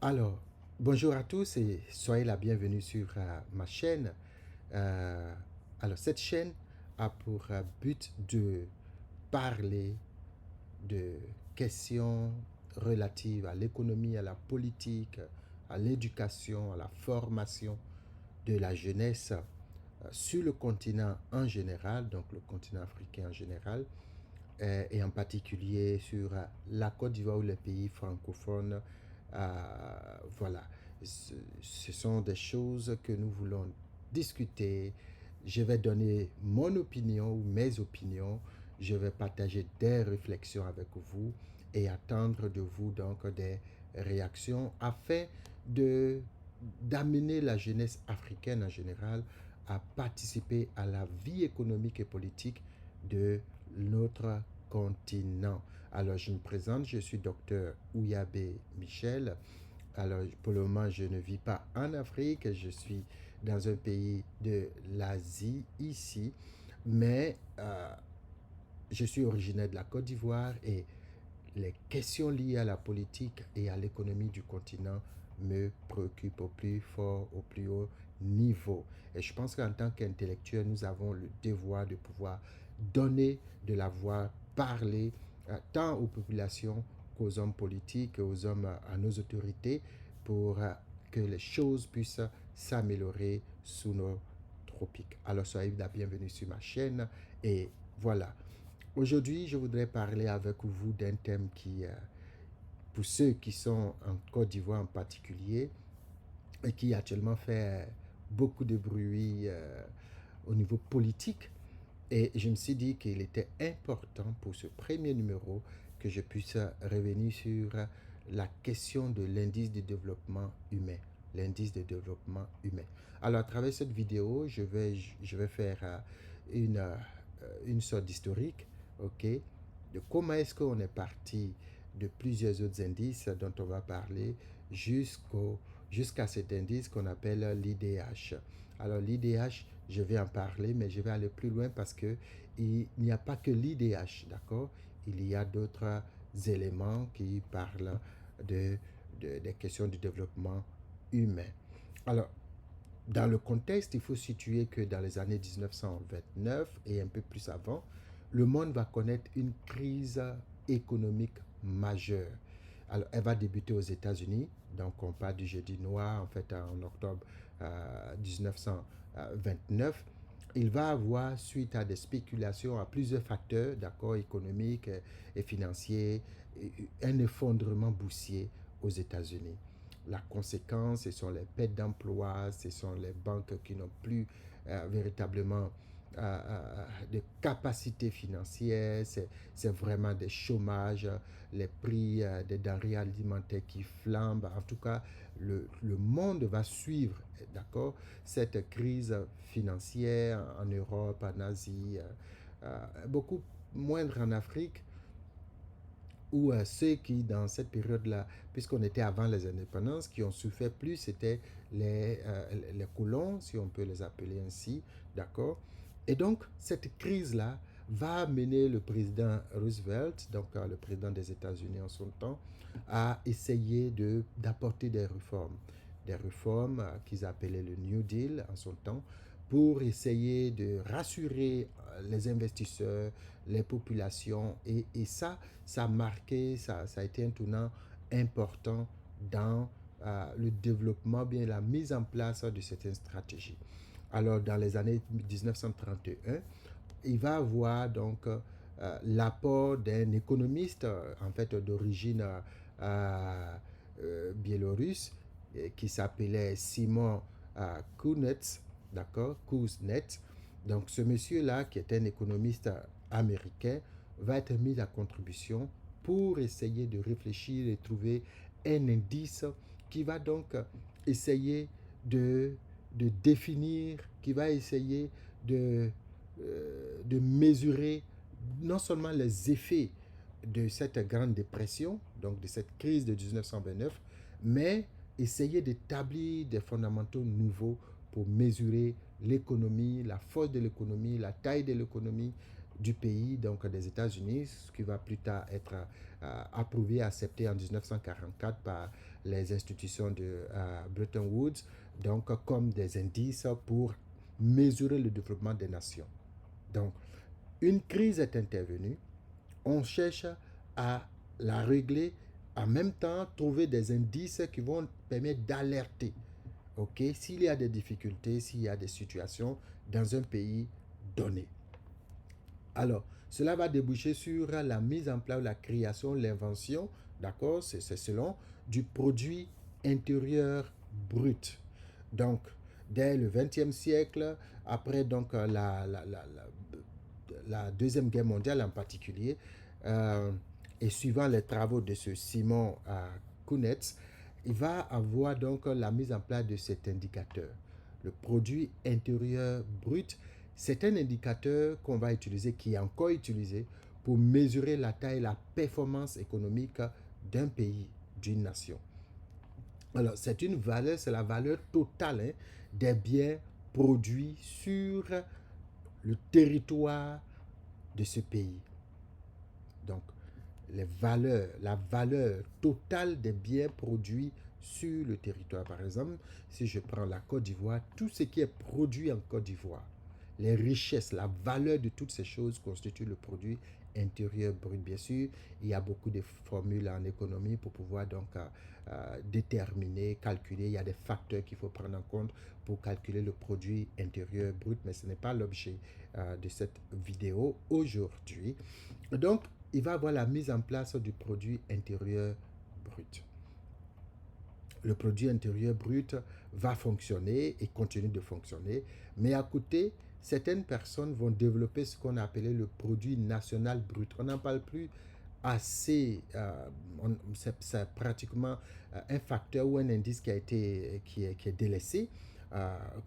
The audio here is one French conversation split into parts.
Alors, bonjour à tous et soyez la bienvenue sur ma chaîne. Euh, cette chaîne a pour but de parler de questions relatives à l'économie, à la politique, à l'éducation, à la formation de la jeunesse sur le continent en général, donc le continent africain en général, et en particulier sur la Côte d'Ivoire ou les pays francophones. Voilà, ce sont des choses que nous voulons discuter. Je vais donner mon opinion ou mes opinions. Je vais partager des réflexions avec vous et attendre de vous donc des réactions afin de d'amener la jeunesse africaine en général à participer à la vie économique et politique de notre continent. Alors, je me présente, je suis docteur Ouyabe Michel. Alors, pour le moment, je ne vis pas en Afrique, je suis dans un pays de l'Asie ici, mais je suis originaire de la Côte d'Ivoire et les questions liées à la politique et à l'économie du continent me préoccupent au plus fort, au plus haut niveau. Et je pense qu'en tant qu'intellectuels, nous avons le devoir de pouvoir donner de la voix, parler tant aux populations qu'aux hommes politiques, aux hommes, à nos autorités, pour que les choses puissent s'améliorer sous nos tropiques. Alors soyez la bienvenue sur ma chaîne et voilà. Aujourd'hui, je voudrais parler avec vous d'un thème qui, pour ceux qui sont en Côte d'Ivoire en particulier, et qui actuellement fait beaucoup de bruit au niveau politique. Et je me suis dit qu'il était important pour ce premier numéro que je puisse revenir sur la question de l'indice de développement humain. L'indice de développement humain. Alors, à travers cette vidéo, je vais faire une sorte d'historique, ok, de comment est-ce qu'on est parti de plusieurs autres indices dont on va parler jusqu'à cet indice qu'on appelle l'IDH. Alors l'IDH, je vais en parler, mais je vais aller plus loin parce que il n'y a pas que l'IDH, d'accord? Il y a d'autres éléments qui parlent des questions du développement humain. Alors, dans le contexte, il faut situer que dans les années 1929 et un peu plus avant, le monde va connaître une crise économique majeure. Alors, elle va débuter aux États-Unis, donc on parle du jeudi noir, en fait, en octobre 1929. Il va avoir, suite à des spéculations, à plusieurs facteurs, d'accord, économiques et financiers, un effondrement boursier aux États-Unis. La conséquence, ce sont les pertes d'emplois, ce sont les banques qui n'ont plus véritablement de capacité financière, c'est vraiment des chômages, les prix des denrées alimentaires qui flambent. En tout cas, le monde va suivre, d'accord, cette crise financière en Europe, en Asie, beaucoup moindre en Afrique, où ceux qui, dans cette période-là, puisqu'on était avant les indépendances, qui ont souffert plus, c'était les colons, si on peut les appeler ainsi, d'accord. Et donc, cette crise-là va mener le président Roosevelt, donc le président des États-Unis en son temps, à essayer d'apporter des réformes qu'ils appelaient le New Deal en son temps, pour essayer de rassurer les investisseurs, les populations. Et ça a marqué, ça a été un tournant important dans le développement, bien la mise en place de certaines stratégies. Alors, dans les années 1931, il va avoir donc l'apport d'un économiste, en fait, d'origine biélorusse, qui s'appelait Simon Kuznets, d'accord, Kuznets. Donc, ce monsieur-là, qui est un économiste américain, va être mis à contribution pour essayer de réfléchir et trouver un indice qui va donc essayer de, de définir, qui va essayer de mesurer non seulement les effets de cette grande dépression, donc de cette crise de 1929, mais essayer d'établir des fondamentaux nouveaux pour mesurer l'économie, la force de l'économie, la taille de l'économie, du pays, donc des États-Unis, ce qui va plus tard être approuvé, accepté en 1944 par les institutions de Bretton Woods, donc comme des indices pour mesurer le développement des nations. Donc, une crise est intervenue, on cherche à la régler, en même temps trouver des indices qui vont permettre d'alerter. Ok, s'il y a des difficultés, s'il y a des situations dans un pays donné. Alors, cela va déboucher sur la mise en place, la création, l'invention, d'accord, c'est selon, du produit intérieur brut. Donc, dès le XXe siècle, après donc la Deuxième Guerre mondiale en particulier, euh, et suivant les travaux de ce Simon Kunetz, il va avoir donc la mise en place de cet indicateur. Le produit intérieur brut, c'est un indicateur qu'on va utiliser, qui est encore utilisé pour mesurer la taille et la performance économique d'un pays, d'une nation. Alors, c'est une valeur, c'est la valeur totale des biens produits sur le territoire de ce pays. Donc, la valeur totale des biens produits sur le territoire. Par exemple, si je prends la Côte d'Ivoire, tout ce qui est produit en Côte d'Ivoire, les richesses, la valeur de toutes ces choses constitue le produit intérieur brut. Bien sûr, il y a beaucoup de formules en économie pour pouvoir donc déterminer, calculer. Il y a des facteurs qu'il faut prendre en compte pour calculer le produit intérieur brut, mais ce n'est pas l'objet de cette vidéo aujourd'hui. Donc, il va avoir la mise en place du produit intérieur brut. Le produit intérieur brut va fonctionner et continue de fonctionner, mais à côté, certaines personnes vont développer ce qu'on a appelé le produit national brut. On n'en parle plus assez, c'est pratiquement un facteur ou un indice qui est délaissé,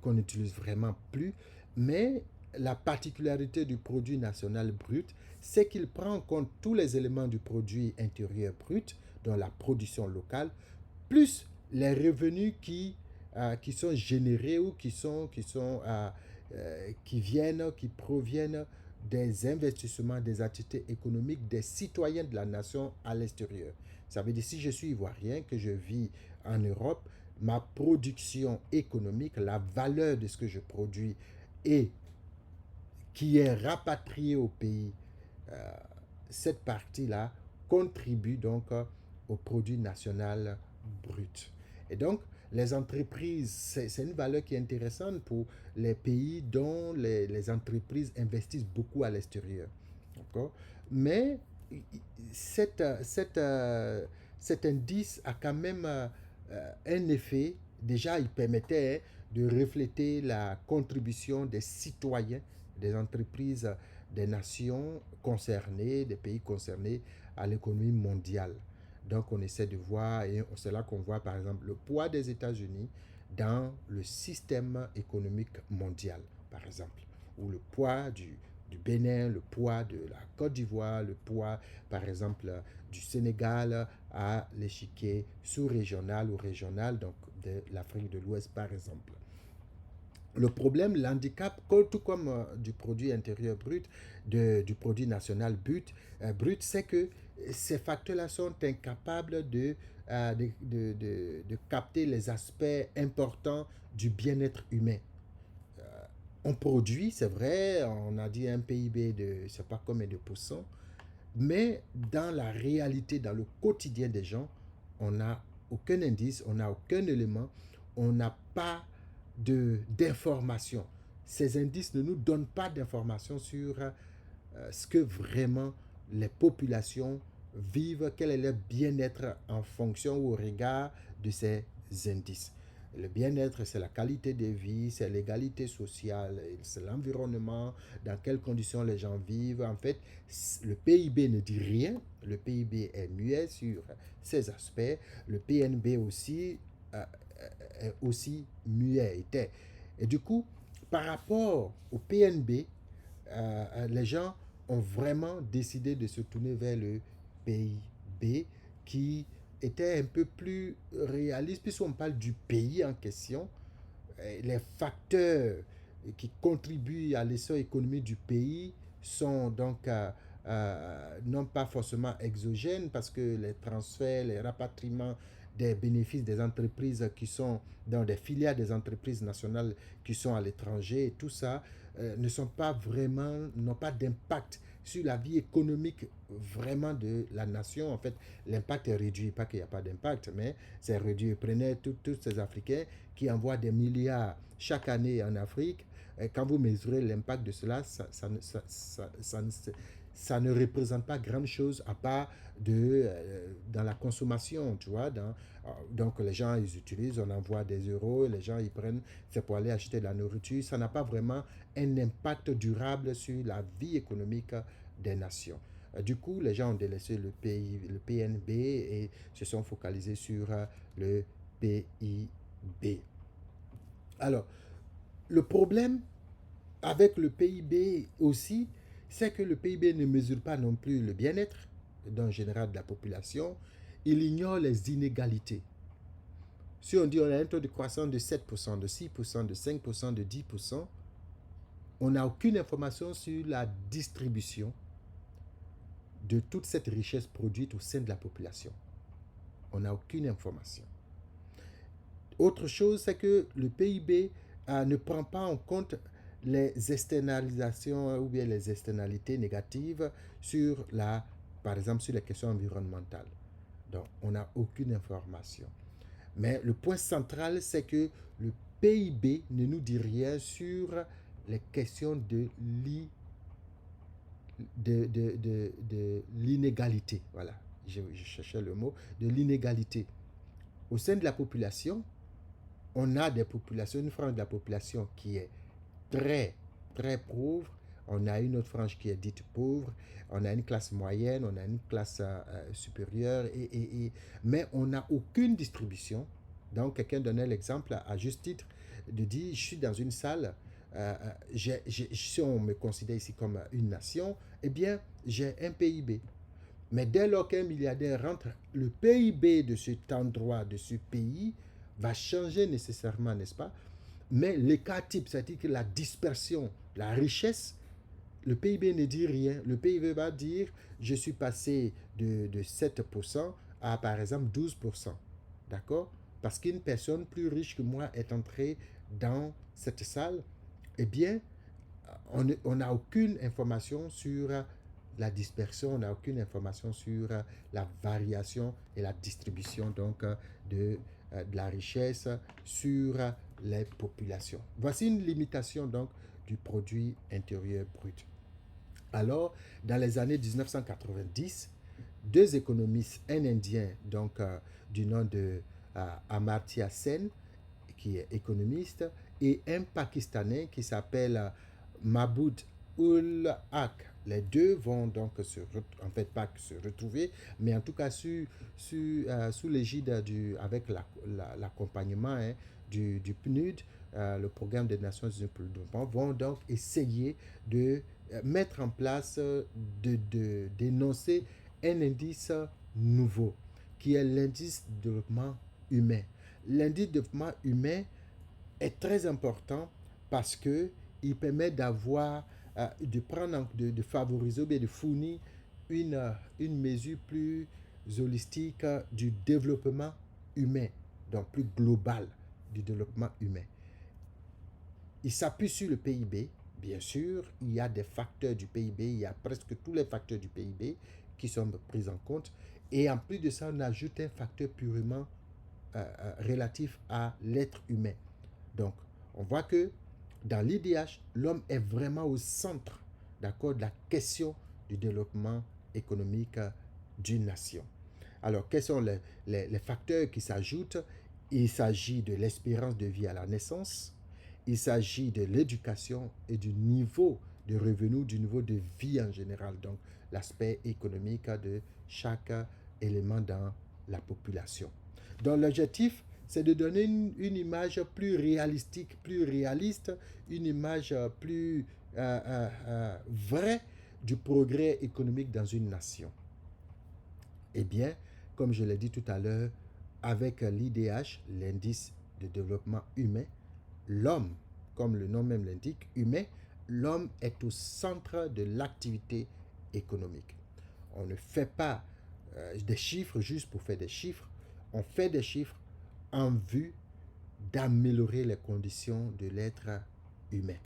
qu'on n'utilise vraiment plus, mais la particularité du produit national brut, c'est qu'il prend en compte tous les éléments du produit intérieur brut, dont la production locale, plus les revenus qui sont générés ou qui proviennent des investissements, des activités économiques des citoyens de la nation à l'extérieur. Ça veut dire, si je suis ivoirien, que je vis en Europe, ma production économique, la valeur de ce que je produis et qui est rapatriée au pays, euh, cette partie-là contribue donc au produit national brut. Et donc, les entreprises, c'est une valeur qui est intéressante pour les pays dont les entreprises investissent beaucoup à l'extérieur. D'accord? Mais cette, cette, euh, cet indice a quand même un effet. Déjà, il permettait de refléter la contribution des citoyens, des entreprises, des nations concernées, des pays concernés à l'économie mondiale. Donc, on essaie de voir, et c'est là qu'on voit par exemple le poids des États-Unis dans le système économique mondial, par exemple, ou le poids du Bénin, le poids de la Côte d'Ivoire, le poids, par exemple, du Sénégal à l'échiquier sous-régional ou régional, donc de l'Afrique de l'Ouest, par exemple. Le problème, l'handicap, tout comme du produit intérieur brut, du produit national brut, c'est que ces facteurs-là sont incapables de capter les aspects importants du bien-être humain. On produit, c'est vrai, on a dit un PIB de, je ne sais pas combien de pourcents, mais dans la réalité, dans le quotidien des gens, on n'a aucun indice, on n'a aucun élément, on n'a pas d'informations. Ces indices ne nous donnent pas d'informations sur ce que vraiment les populations vivent, quel est leur bien-être en fonction ou au regard de ces indices. Le bien-être, c'est la qualité de vie, c'est l'égalité sociale, c'est l'environnement, dans quelles conditions les gens vivent. En fait, le PIB ne dit rien. Le PIB est muet sur ces aspects. Le PNB aussi est aussi muet, était. Et du coup, par rapport au PNB, les gens ont vraiment décidé de se tourner vers le PIB qui était un peu plus réaliste, puisqu'on parle du pays en question, les facteurs qui contribuent à l'essor économique du pays sont donc non pas forcément exogènes parce que les transferts, les rapatriements des bénéfices des entreprises qui sont dans des filiales des entreprises nationales qui sont à l'étranger et tout ça ne sont pas vraiment, n'ont pas d'impact sur la vie économique vraiment de la nation. En fait, l'impact est réduit, pas qu'il n'y a pas d'impact, mais c'est réduit. Prenez tous ces Africains qui envoient des milliards chaque année en Afrique. Et quand vous mesurez l'impact de cela, ça ne représente pas grand-chose à part dans la consommation, tu vois. Donc les gens, ils utilisent, on envoie des euros, les gens, ils prennent, c'est pour aller acheter de la nourriture. Ça n'a pas vraiment un impact durable sur la vie économique des nations. Du coup, les gens ont délaissé le PNB et se sont focalisés sur le PIB. Alors, le problème avec le PIB aussi, c'est que le PIB ne mesure pas non plus le bien-être en général de la population. Il ignore les inégalités. Si on dit on a un taux de croissance de 7%, de 6%, de 5%, de 10%, on n'a aucune information sur la distribution de toute cette richesse produite au sein de la population. On n'a aucune information. Autre chose, c'est que le PIB ne prend pas en compte les externalisations ou bien les externalités négatives sur par exemple sur les questions environnementales. Donc, on n'a aucune information. Mais le point central, c'est que le PIB ne nous dit rien sur les questions de l'inégalité. Voilà, je cherchais le mot, de l'inégalité. Au sein de la population, on a des populations, une frange de la population qui est très, très pauvre. On a une autre frange qui est dite pauvre. On a une classe moyenne, on a une classe supérieure. Mais on n'a aucune distribution. Donc, quelqu'un donnait l'exemple à juste titre de dire, je suis dans une salle, si on me considère ici comme une nation, eh bien, j'ai un PIB. Mais dès lors qu'un milliardaire rentre, le PIB de cet endroit, de ce pays, va changer nécessairement, n'est-ce pas? Mais l'écart type, c'est-à-dire que la dispersion, la richesse, le PIB ne dit rien. Le PIB va dire, je suis passé de 7% à, par exemple, 12%. D'accord? Parce qu'une personne plus riche que moi est entrée dans cette salle, eh bien, on n'a aucune information sur la dispersion, on n'a aucune information sur la variation et la distribution donc de la richesse sur les populations. Voici une limitation donc du produit intérieur brut. Alors, dans les années 1990, deux économistes, un Indien donc du nom de Amartya Sen, qui est économiste, et un Pakistanais qui s'appelle Mahmoud ul Haq. Les deux vont donc en fait pas se retrouver, mais en tout cas sous l'égide avec l'accompagnement du PNUD, le programme des Nations Unies pour le développement, vont donc essayer de mettre en place, d'énoncer un indice nouveau, qui est l'indice de développement humain. L'indice de développement humain est très important parce qu'il permet de favoriser ou bien de fournir une mesure plus holistique du développement humain, donc plus global du développement humain. Il s'appuie sur le PIB, bien sûr, il y a des facteurs du PIB, il y a presque tous les facteurs du PIB qui sont pris en compte, et en plus de ça, on ajoute un facteur purement relatif à l'être humain. Donc, on voit que dans l'IDH, l'homme est vraiment au centre, d'accord, de la question du développement économique d'une nation. Alors, quels sont les facteurs qui s'ajoutent? Il s'agit de l'espérance de vie à la naissance, il s'agit de l'éducation et du niveau de revenu, du niveau de vie en général, donc l'aspect économique de chaque élément dans la population. Donc, l'objectif, c'est de donner une image plus réalistique, plus réaliste, une image plus vraie du progrès économique dans une nation. Eh bien, comme je l'ai dit tout à l'heure, avec l'IDH, l'indice de développement humain, l'homme, comme le nom même l'indique, humain, l'homme est au centre de l'activité économique. On ne fait pas des chiffres juste pour faire des chiffres. On fait des chiffres en vue d'améliorer les conditions de l'être humain.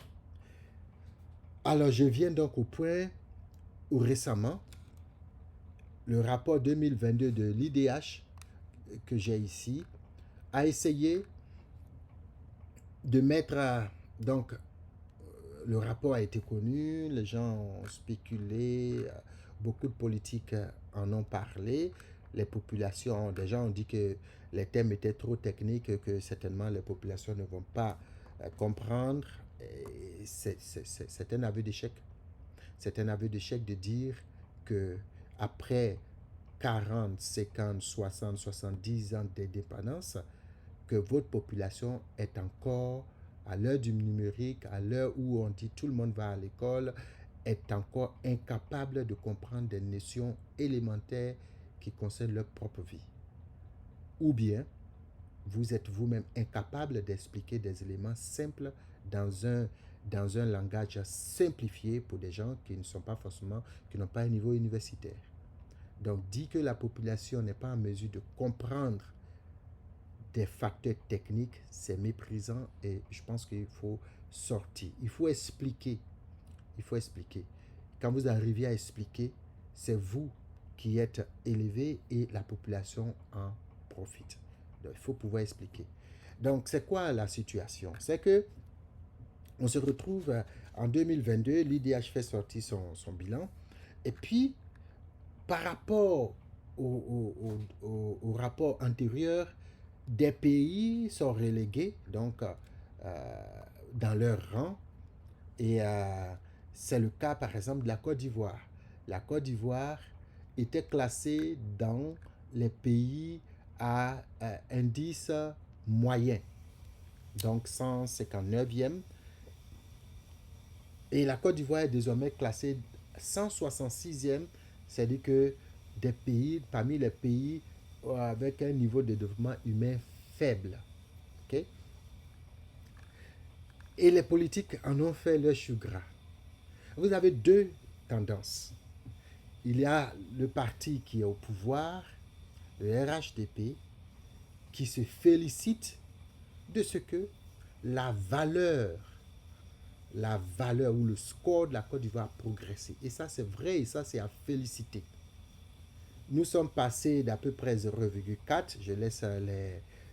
Alors, je viens donc au point où récemment, le rapport 2022 de l'IDH que j'ai ici a essayé de mettre, donc, le rapport a été connu, les gens ont spéculé, beaucoup de politiques en ont parlé, les populations, des gens ont dit que les thèmes étaient trop techniques, que certainement les populations ne vont pas comprendre. C'est un aveu d'échec. C'est un aveu d'échec de dire que après 40, 50, 60, 70 ans d'indépendance, que votre population est encore, à l'heure du numérique, à l'heure où on dit tout le monde va à l'école, est encore incapable de comprendre des notions élémentaires qui concernent leur propre vie. Ou bien, vous êtes vous-même incapable d'expliquer des éléments simples dans un langage simplifié pour des gens qui ne sont pas forcément, qui n'ont pas un niveau universitaire. Donc, dit que la population n'est pas en mesure de comprendre des facteurs techniques, c'est méprisant et je pense qu'il faut sortir. Il faut expliquer. Il faut expliquer. Quand vous arrivez à expliquer, c'est vous qui êtes élevé et la population en profite. Donc, il faut pouvoir expliquer. Donc, c'est quoi la situation? C'est que on se retrouve en 2022, l'IDH fait sortir son bilan. Et puis, par rapport au rapport antérieur, des pays sont relégués donc dans leur rang et c'est le cas par exemple de la Côte d'Ivoire. La Côte d'Ivoire était classée dans les pays à indice moyen, donc 159e, et la Côte d'Ivoire est désormais classée 166e, c'est-à-dire que des pays, parmi les pays avec un niveau de développement humain faible. Okay? Et les politiques en ont fait leur chou gras. Vous avez deux tendances. Il y a le parti qui est au pouvoir, le RHDP, qui se félicite de ce que la valeur ou le score de la Côte d'Ivoire a progressé. Et ça, c'est vrai, et ça, c'est à féliciter. Nous sommes passés d'à peu près 0,4, je laisse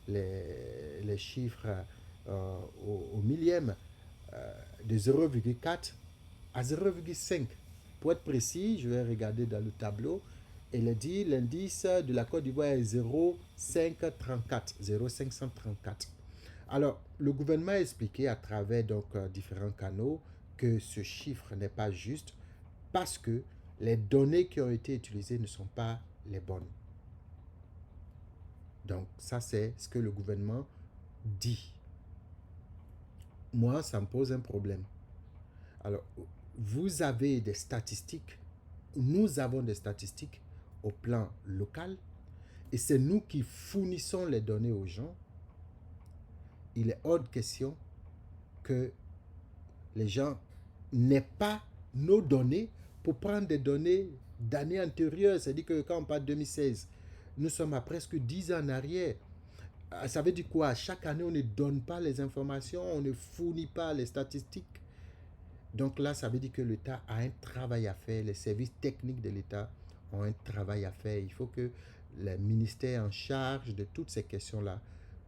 les chiffres au millième, de 0,4 à 0,5. Pour être précis, je vais regarder dans le tableau, il dit l'indice de la Côte d'Ivoire est 0,534. 0,534. Alors, le gouvernement a expliqué à travers donc, différents canaux que ce chiffre n'est pas juste parce que les données qui ont été utilisées ne sont pas les bonnes. Donc, ça, c'est ce que le gouvernement dit. Moi, ça me pose un problème. Alors, vous avez des statistiques, nous avons des statistiques au plan local, et c'est nous qui fournissons les données aux gens. Il est hors de question que les gens n'aient pas nos données pour prendre des données d'années antérieures. C'est-à-dire que quand on parle de 2016, nous sommes à presque 10 ans en arrière. Ça veut dire quoi? Chaque année, on ne donne pas les informations, on ne fournit pas les statistiques. Donc là, ça veut dire que l'État a un travail à faire, les services techniques de l'État ont un travail à faire. Il faut que les ministères en charge de toutes ces questions-là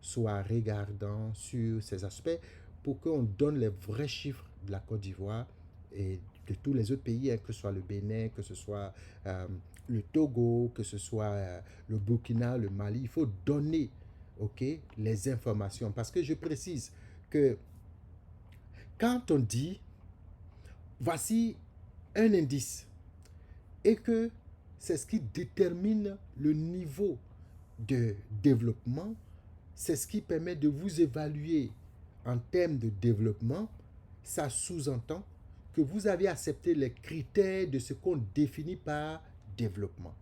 soient regardants sur ces aspects pour qu'on donne les vrais chiffres de la Côte d'Ivoire et de tous les autres pays, hein, que ce soit le Bénin, que ce soit le Togo, que ce soit le Burkina, le Mali. Il faut donner les informations. Parce que je précise que quand on dit voici un indice et que c'est ce qui détermine le niveau de développement, c'est ce qui permet de vous évaluer en termes de développement, ça sous-entend que vous avez accepté les critères de ce qu'on définit par développement.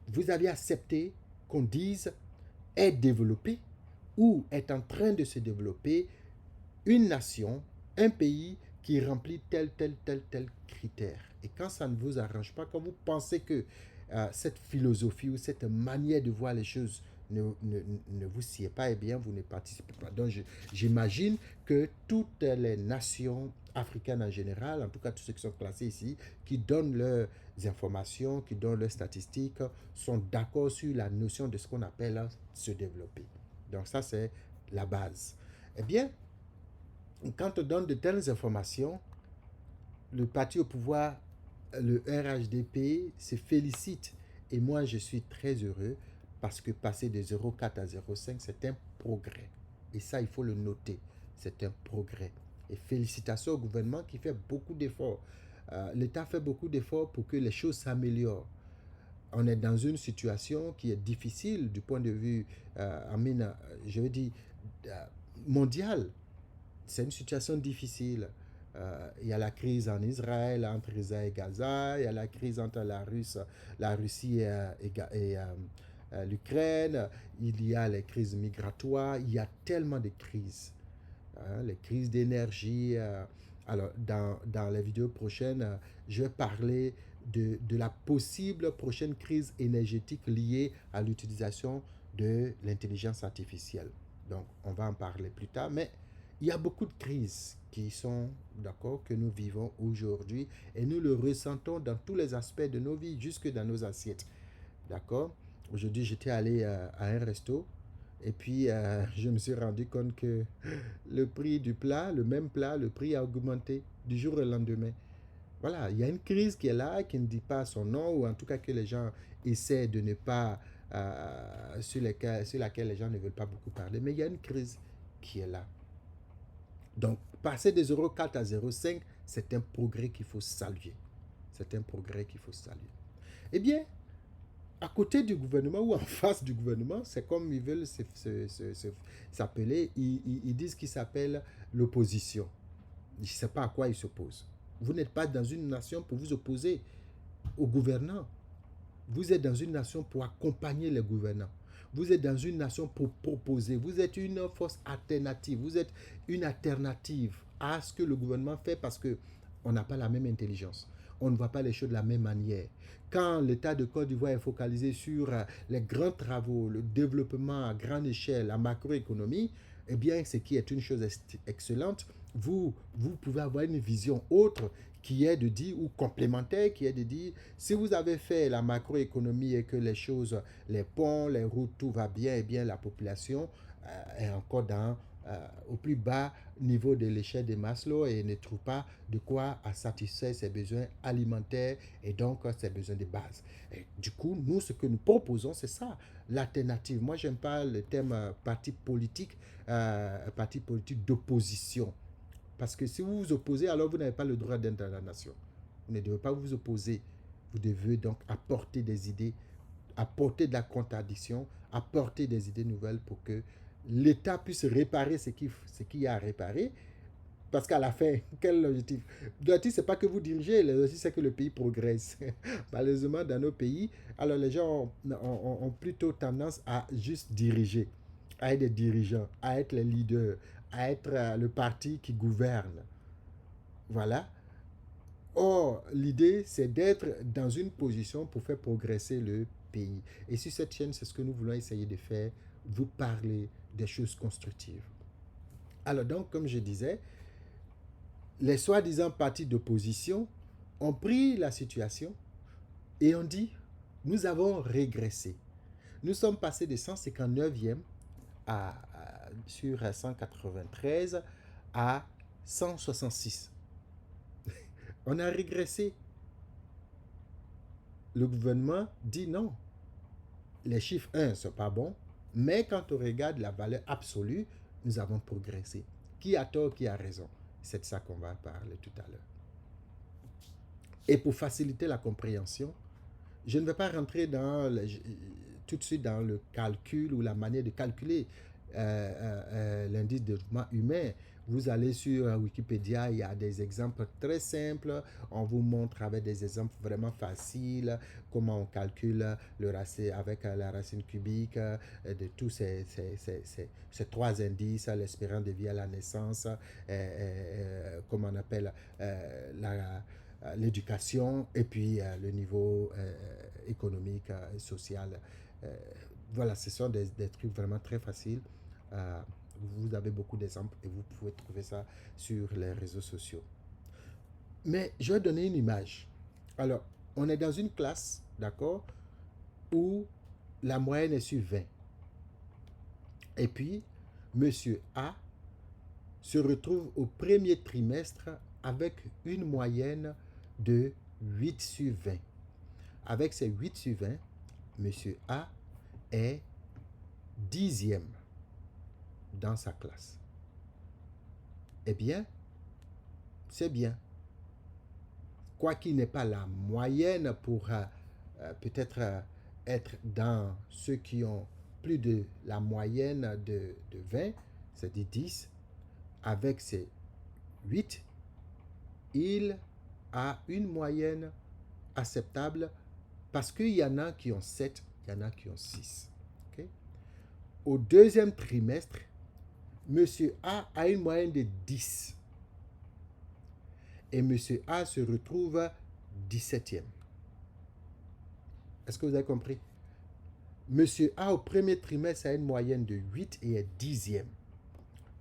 Vous avez accepté qu'on dise est développé ou est en train de se développer une nation, un pays qui remplit tel critère. Et quand ça ne vous arrange pas, quand vous pensez que cette philosophie ou cette manière de voir les choses ne vous sied pas, eh bien, vous ne participez pas. Donc, j'imagine que toutes les nations africaines en général, en tout cas tous ceux qui sont classés ici, qui donnent leurs informations, qui donnent leurs statistiques, sont d'accord sur la notion de ce qu'on appelle se développer. Donc, ça, c'est la base. Eh bien, quand on donne de telles informations, le parti au pouvoir, le RHDP, se félicite. Et moi, je suis très heureux parce que passer de 0,4 à 0,5, c'est un progrès. Et ça, il faut le noter. C'est un progrès. Et félicitations au gouvernement qui fait beaucoup d'efforts. L'État fait beaucoup d'efforts pour que les choses s'améliorent. On est dans une situation qui est difficile du point de vue, je veux dire, euh, mondial. C'est une situation difficile. Il y a la crise en Israël, entre Israël et Gaza. Il y a la crise entre la Russie et l'Ukraine. Il y a les crises migratoires. Il y a tellement de crises. Les crises d'énergie. Alors, dans les vidéos prochaines, je vais parler de la possible prochaine crise énergétique liée à l'utilisation de l'intelligence artificielle. Donc, on va en parler plus tard. Mais il y a beaucoup de crises qui sont, d'accord, que nous vivons aujourd'hui et nous le ressentons dans tous les aspects de nos vies, jusque dans nos assiettes. D'accord? Aujourd'hui, j'étais allé à un resto et puis je me suis rendu compte que le prix du plat, le même plat, le prix a augmenté du jour au lendemain. Voilà, il y a une crise qui est là, qui ne dit pas son nom, ou en tout cas que les gens essaient de ne pas, sur laquelle les gens ne veulent pas beaucoup parler, mais il y a une crise qui est là. Donc, passer de 0,4 à 0,5, c'est un progrès qu'il faut saluer. C'est un progrès qu'il faut saluer. Eh bien, à côté du gouvernement ou en face du gouvernement, c'est comme ils veulent s'appeler, ils disent qu'ils s'appellent l'opposition. Je ne sais pas à quoi ils s'opposent. Vous n'êtes pas dans une nation pour vous opposer aux gouvernants. Vous êtes dans une nation pour accompagner les gouvernants. Vous êtes dans une nation pour proposer. Vous êtes une force alternative. Vous êtes une alternative à ce que le gouvernement fait parce qu'on n'a pas la même intelligence. On ne voit pas les choses de la même manière. Quand l'État de Côte d'Ivoire est focalisé sur les grands travaux, le développement à grande échelle, la macroéconomie, eh bien, ce qui est une chose excellente, vous pouvez avoir une vision autre qui est de dire, ou complémentaire, qui est de dire, si vous avez fait la macroéconomie et que les choses, les ponts, les routes, tout va bien, et bien la population est encore au plus bas niveau de l'échelle de Maslow et ne trouve pas de quoi satisfaire ses besoins alimentaires et donc ses besoins de base. Et du coup, nous, ce que nous proposons, c'est ça, l'alternative. Moi, j'aime pas le terme parti politique d'opposition. Parce que si vous vous opposez, alors vous n'avez pas le droit d'être dans la nation. Vous ne devez pas vous opposer. Vous devez donc apporter des idées, apporter de la contradiction, apporter des idées nouvelles pour que l'État puisse réparer ce qu'il y a à réparer. Parce qu'à la fin, quel est l'objectif? L'objectif, ce n'est pas que vous dirigez, l'objectif, c'est que le pays progresse. Malheureusement, dans nos pays, alors les gens ont plutôt tendance à juste diriger, à être des dirigeants, à être les leaders, à être le parti qui gouverne. Voilà. Or, l'idée, c'est d'être dans une position pour faire progresser le pays. Et sur cette chaîne, c'est ce que nous voulons essayer de faire, vous parler des choses constructives. Alors donc, comme je disais, les soi-disant partis d'opposition ont pris la situation et ont dit, nous avons régressé. Nous sommes passés de 159e sur 193 à 166. On a régressé. Le gouvernement dit non. Les chiffres 1 ne sont pas bons, mais quand on regarde la valeur absolue, nous avons progressé. Qui a tort, qui a raison? C'est de ça qu'on va parler tout à l'heure. Et pour faciliter la compréhension, je ne vais pas rentrer tout de suite dans le calcul ou la manière de calculer l'indice de développement humain. Vous allez sur Wikipédia, il y a des exemples très simples. On vous montre avec des exemples vraiment faciles comment on calcule le racine avec la racine cubique de tous ces trois indices, l'espérance de vie à la naissance, comment on appelle l'éducation et puis le niveau économique et social. Euh, voilà, ce sont des trucs vraiment très faciles. Euh, vous avez beaucoup d'exemples et vous pouvez trouver ça sur les réseaux sociaux. Mais je vais donner une image. Alors, on est dans une classe, d'accord, où la moyenne est sur 20. Et puis, monsieur A se retrouve au premier trimestre avec une moyenne de 8 sur 20. Avec ces 8 sur 20, monsieur A est 10e dans sa classe. Eh bien, c'est bien. Quoi qu'il n'ait pas la moyenne pour peut-être être dans ceux qui ont plus de la moyenne de 20, c'est-à-dire 10, avec ses 8, il a une moyenne acceptable parce qu'il y en a qui ont 7, il y en a qui ont 6. Okay? Au deuxième trimestre, monsieur A une moyenne de 10. Et monsieur A se retrouve 17e. Est-ce que vous avez compris? Monsieur A au premier trimestre a une moyenne de 8 et est 10e.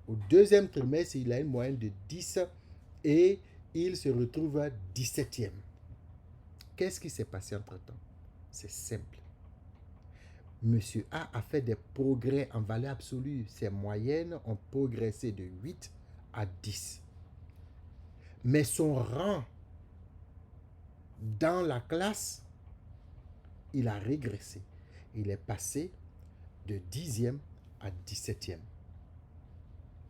Au deuxième trimestre, il a une moyenne de 10 et il se retrouve 17e. Qu'est-ce qui s'est passé entre-temps? C'est simple. Monsieur A fait des progrès en valeur absolue. Ses moyennes ont progressé de 8 à 10. Mais son rang dans la classe, il a régressé. Il est passé de 10e à 17e.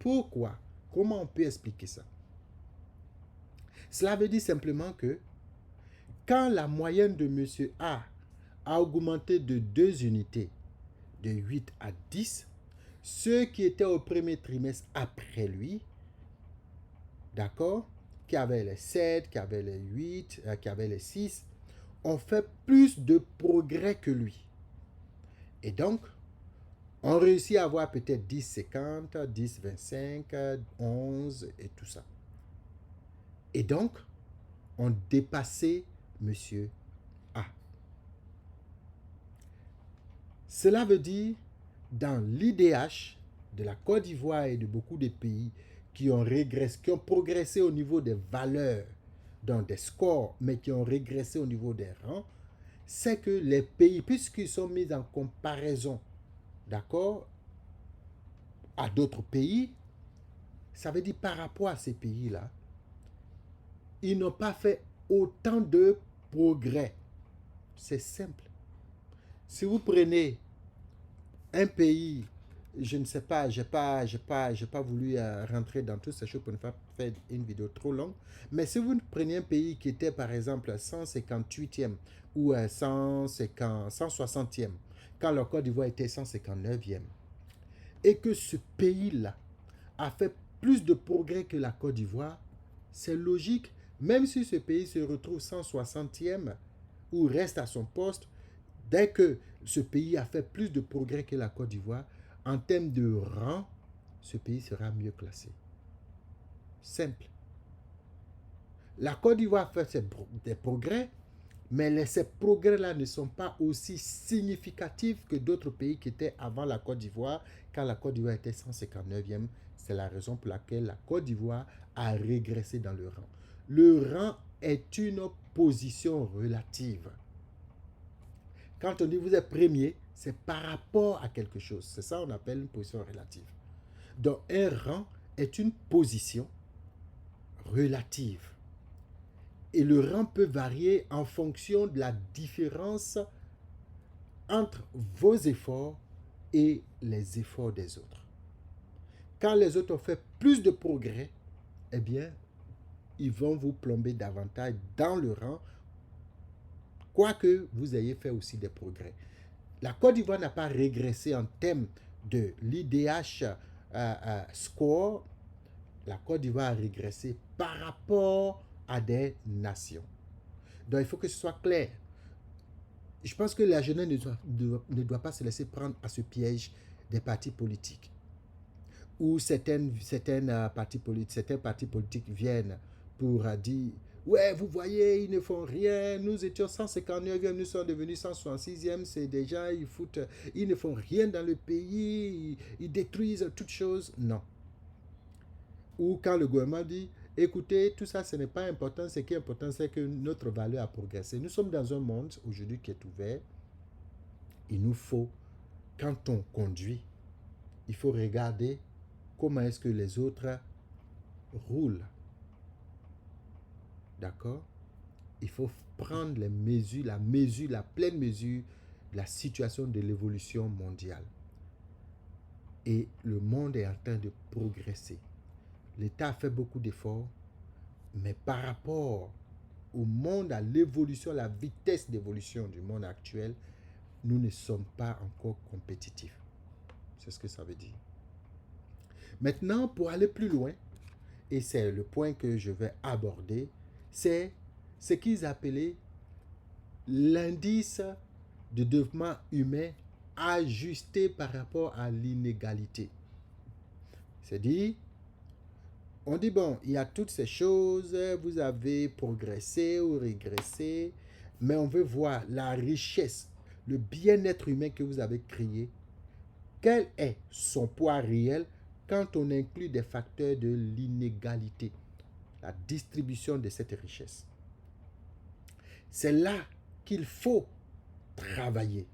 Pourquoi? Comment on peut expliquer ça? Cela veut dire simplement que quand la moyenne de monsieur A augmenté de 2 unités, de 8 à 10, ceux qui étaient au premier trimestre après lui, d'accord, qui avaient les 7, qui avaient les 8, qui avaient les 6, ont fait plus de progrès que lui. Et donc, on réussit à avoir peut-être 10,50, 10,25, 11 et tout ça. Et donc, on dépassait monsieur A. Cela veut dire, dans l'IDH de la Côte d'Ivoire et de beaucoup de pays qui ont progressé au niveau des valeurs, donc des scores, mais qui ont régressé au niveau des rangs, c'est que les pays, puisqu'ils sont mis en comparaison, d'accord, à d'autres pays, ça veut dire par rapport à ces pays-là, ils n'ont pas fait autant de progrès. C'est simple. Si vous prenez un pays, je ne sais pas, j'ai pas voulu rentrer dans toutes ces choses pour ne pas faire une vidéo trop longue, mais si vous prenez un pays qui était par exemple 158e ou 160e, quand le Côte d'Ivoire était 159e, et que ce pays-là a fait plus de progrès que la Côte d'Ivoire, c'est logique, même si ce pays se retrouve 160e ou reste à son poste, dès que ce pays a fait plus de progrès que la Côte d'Ivoire, en termes de rang, ce pays sera mieux classé. Simple. La Côte d'Ivoire fait des progrès, mais ces progrès-là ne sont pas aussi significatifs que d'autres pays qui étaient avant la Côte d'Ivoire, quand la Côte d'Ivoire était 159e. C'est la raison pour laquelle la Côte d'Ivoire a régressé dans le rang. Le rang est une position relative. Quand on dit vous êtes premier, c'est par rapport à quelque chose. C'est ça qu'on appelle une position relative. Donc, un rang est une position relative. Et le rang peut varier en fonction de la différence entre vos efforts et les efforts des autres. Quand les autres ont fait plus de progrès, eh bien, ils vont vous plomber davantage dans le rang, quoique vous ayez fait aussi des progrès. La Côte d'Ivoire n'a pas régressé en termes de l'IDH score la Côte d'Ivoire a régressé par rapport à des nations. Donc il faut que ce soit clair. Je pense que la jeunesse ne doit pas se laisser prendre à ce piège des partis politiques. Où certains partis politiques viennent pour dire ouais, vous voyez, ils ne font rien. Nous étions 159e, nous sommes devenus 166e. C'est déjà, ils ne font rien dans le pays. Ils détruisent toutes choses. Non. Ou quand le gouvernement dit écoutez, tout ça, ce n'est pas important. Ce qui est important, c'est que notre valeur a progressé. Nous sommes dans un monde aujourd'hui qui est ouvert. Il nous faut, quand on conduit, il faut regarder comment est-ce que les autres roulent. D'accord? Il faut prendre les mesures, la pleine mesure de la situation de l'évolution mondiale. Et le monde est en train de progresser. L'État a fait beaucoup d'efforts, mais par rapport au monde, à l'évolution, la vitesse d'évolution du monde actuel, nous ne sommes pas encore compétitifs. C'est ce que ça veut dire. Maintenant, pour aller plus loin, et c'est le point que je vais aborder, c'est ce qu'ils appelaient l'indice de développement humain ajusté par rapport à l'inégalité. C'est-à-dire, on dit, bon, il y a toutes ces choses, vous avez progressé ou régressé, mais on veut voir la richesse, le bien-être humain que vous avez créé. Quel est son poids réel quand on inclut des facteurs de l'inégalité, la distribution de cette richesse? C'est là qu'il faut travailler.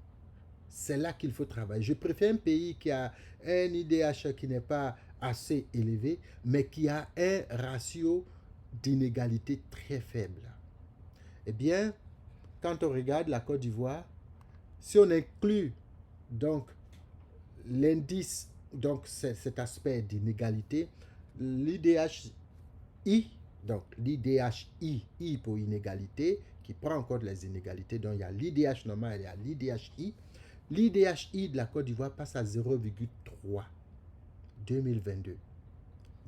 C'est là qu'il faut travailler. Je préfère un pays qui a un IDH qui n'est pas assez élevé, mais qui a un ratio d'inégalité très faible. Eh bien, quand on regarde la Côte d'Ivoire, si on inclut donc l'indice, donc cet aspect d'inégalité, l'IDHI, donc l'IDHI, I pour inégalité, qui prend en compte les inégalités, donc il y a l'IDH normal et il y a l'IDHI. L'IDHI de la Côte d'Ivoire passe à 0,3 2022.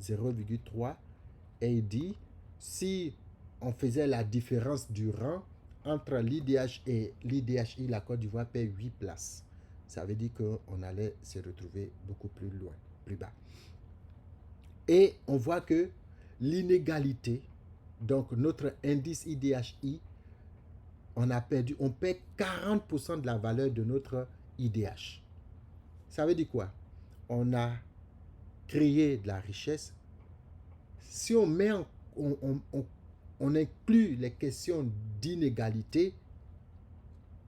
0,3 et il dit si on faisait la différence du rang entre l'IDH et l'IDHI, la Côte d'Ivoire perd 8 places. Ça veut dire qu'on allait se retrouver beaucoup plus loin, plus bas. Et on voit que l'inégalité, donc notre indice IDHI, on perd 40% de la valeur de notre IDH. Ça veut dire quoi? On a créé de la richesse. Si on met on inclut les questions d'inégalité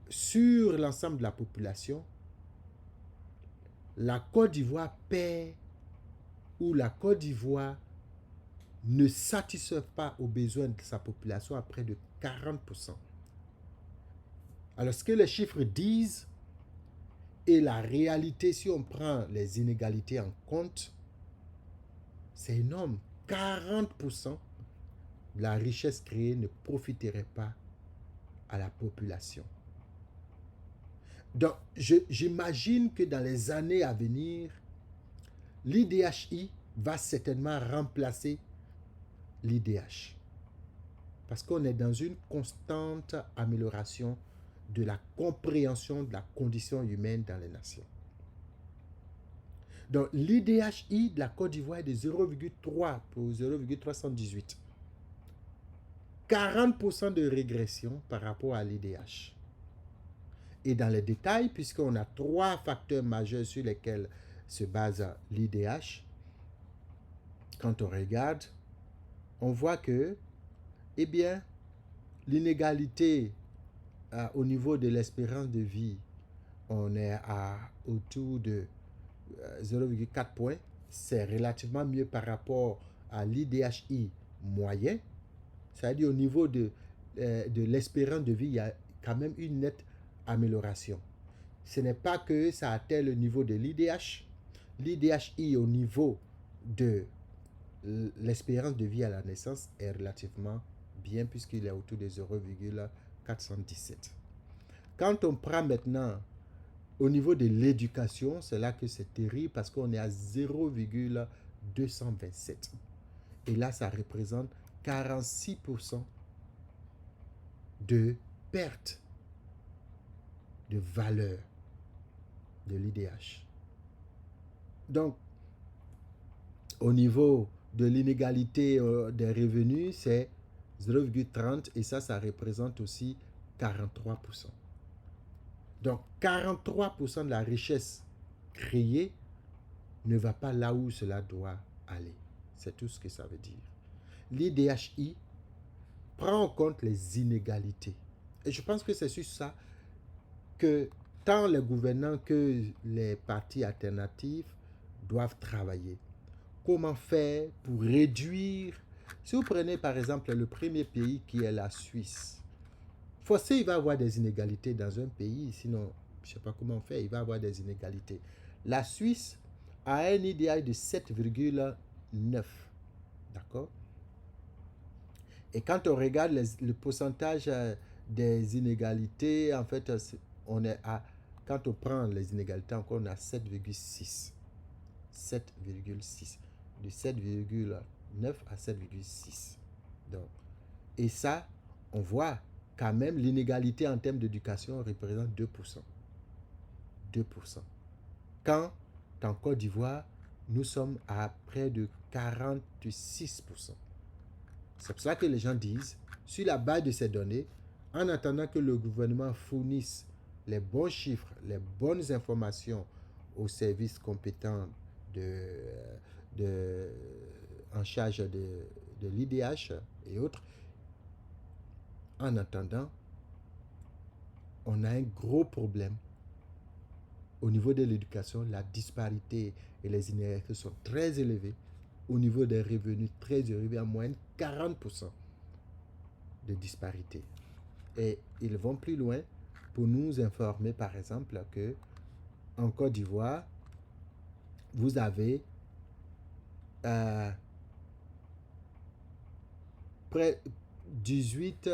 sur l'ensemble de la population, la Côte d'Ivoire perd ou la Côte d'Ivoire ne satisfait pas aux besoins de sa population à près de 40%. Alors, ce que les chiffres disent et la réalité, si on prend les inégalités en compte, c'est énorme. 40% de la richesse créée ne profiterait pas à la population. Donc, j'imagine que dans les années à venir, l'IDHI va certainement remplacer l'IDH. Parce qu'on est dans une constante amélioration de la compréhension de la condition humaine dans les nations. Donc, l'IDHI de la Côte d'Ivoire est de 0,3 pour 0,318. 40% de régression par rapport à l'IDH. Et dans les détails, puisqu'on a 3 facteurs majeurs sur lesquels se base l'IDH, quand on regarde, on voit que, eh bien, l'inégalité au niveau de l'espérance de vie, on est autour de 0,4 points. C'est relativement mieux par rapport à l'IDHI moyen. C'est-à-dire au niveau de l'espérance de vie, il y a quand même une nette amélioration. Ce n'est pas que ça atteint le niveau de l'IDH. L'IDHI au niveau de l'espérance de vie à la naissance est relativement bien puisqu'il est autour de 0,417. Quand on prend maintenant au niveau de l'éducation, c'est là que c'est terrible parce qu'on est à 0,227. Et là, ça représente 46% de perte de valeur de l'IDH. Donc, au niveau de l'inégalité des revenus, c'est 0,30 et ça représente aussi 43%. Donc, 43% de la richesse créée ne va pas là où cela doit aller. C'est tout ce que ça veut dire. L'IDHI prend en compte les inégalités. Et je pense que c'est sur ça que tant les gouvernants que les partis alternatifs doivent travailler. Comment faire pour réduire... Si vous prenez par exemple le premier pays qui est la Suisse, forcément il va y avoir des inégalités dans un pays, sinon je ne sais pas comment faire, il va y avoir des inégalités. La Suisse a un IDH de 7,9. D'accord? Et quand on regarde le pourcentage des inégalités, en fait, on est à, quand on prend les inégalités, encore on a 7,6. 7,6. De 7,9 à 7,6. Donc, et ça, on voit quand même l'inégalité en termes d'éducation représente 2%. 2%. Quand en Côte d'Ivoire, nous sommes à près de 46%. C'est pour ça que les gens disent, sur la base de ces données, en attendant que le gouvernement fournisse les bons chiffres, les bonnes informations aux services compétents en charge de l'IDH et autres, en attendant, on a un gros problème au niveau de l'éducation. La disparité et les inégalités sont très élevées. Au niveau des revenus, très élevés, en moyenne 40% de disparité. Et ils vont plus loin pour nous informer, par exemple, que en Côte d'Ivoire, vous avez près 18...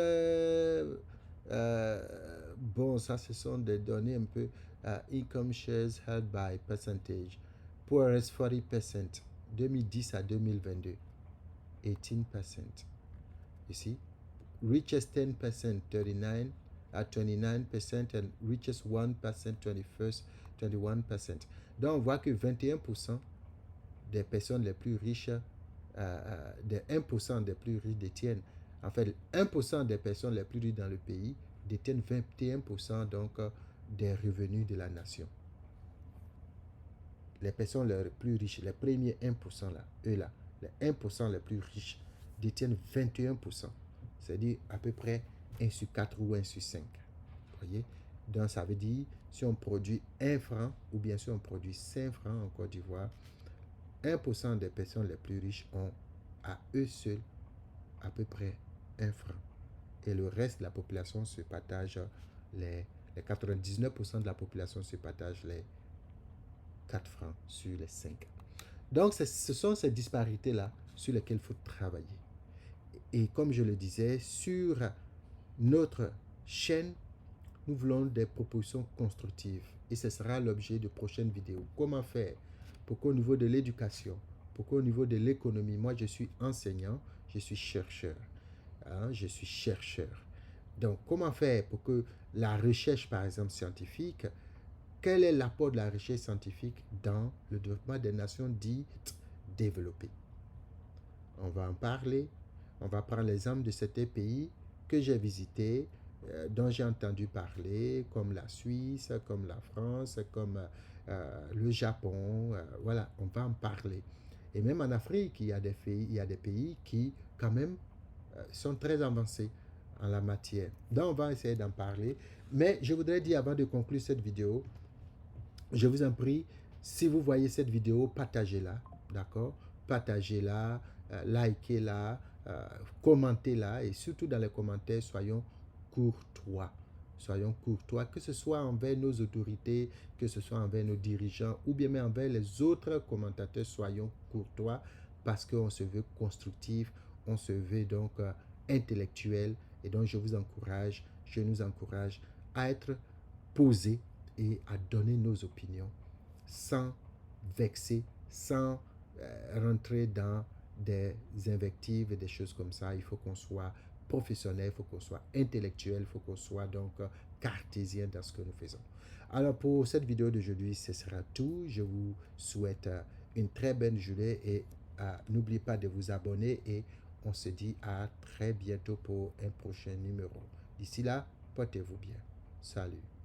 bon, ça, ce sont des données un peu... income shares held by percentage. Poorest 40%, 2010 à 2022. 18%. Ici. Richest 10%, 39 at 29%, and richest 1%, 21%. Donc, on voit que 21% des personnes les plus riches, des 1% des plus riches détiennent, en fait, 1% des personnes les plus riches dans le pays détiennent 21% donc des revenus de la nation. Les personnes les plus riches, les premiers 1% là, eux là, les 1% les plus riches détiennent 21%. C'est-à-dire à peu près 1 sur 4 ou 1 sur 5. Vous voyez? Donc ça veut dire, si on produit 1 franc, ou bien si on produit 5 francs en Côte d'Ivoire, 1% des personnes les plus riches ont à eux seuls à peu près 1 franc. Et le reste de la population se partage, les 99% de la population se partage les 4 francs sur les 5. Donc ce sont ces disparités-là sur lesquelles il faut travailler. Et comme je le disais, sur notre chaîne, nous voulons des propositions constructives. Et ce sera l'objet de prochaines vidéos. Comment faire pour qu'au niveau de l'éducation, pour qu'au niveau de l'économie, moi je suis enseignant, je suis chercheur. Je suis chercheur. Donc comment faire pour que la recherche, par exemple, scientifique, quel est l'apport de la recherche scientifique dans le développement des nations dites développées? On va en parler. On va prendre l'exemple de certains pays que j'ai visités, dont j'ai entendu parler, comme la Suisse, comme la France, comme le Japon. Voilà, on va en parler. Et même en Afrique, il y a des pays qui, quand même, sont très avancés en la matière. Donc, on va essayer d'en parler. Mais je voudrais dire, avant de conclure cette vidéo, je vous en prie, si vous voyez cette vidéo, partagez-la, d'accord? Partagez-la, likez-la, commentez-la et surtout dans les commentaires, soyons courtois. Soyons courtois, que ce soit envers nos autorités, que ce soit envers nos dirigeants ou bien même envers les autres commentateurs, soyons courtois parce qu'on se veut constructif, on se veut donc intellectuel et donc je nous encourage à être posés et à donner nos opinions sans vexer, sans rentrer dans des invectives et des choses comme ça. Il faut qu'on soit professionnel, il faut qu'on soit intellectuel, il faut qu'on soit donc cartésien dans ce que nous faisons. Alors pour cette vidéo d'aujourd'hui, ce sera tout. Je vous souhaite une très bonne journée et n'oubliez pas de vous abonner et on se dit à très bientôt pour un prochain numéro. D'ici là, portez-vous bien. Salut.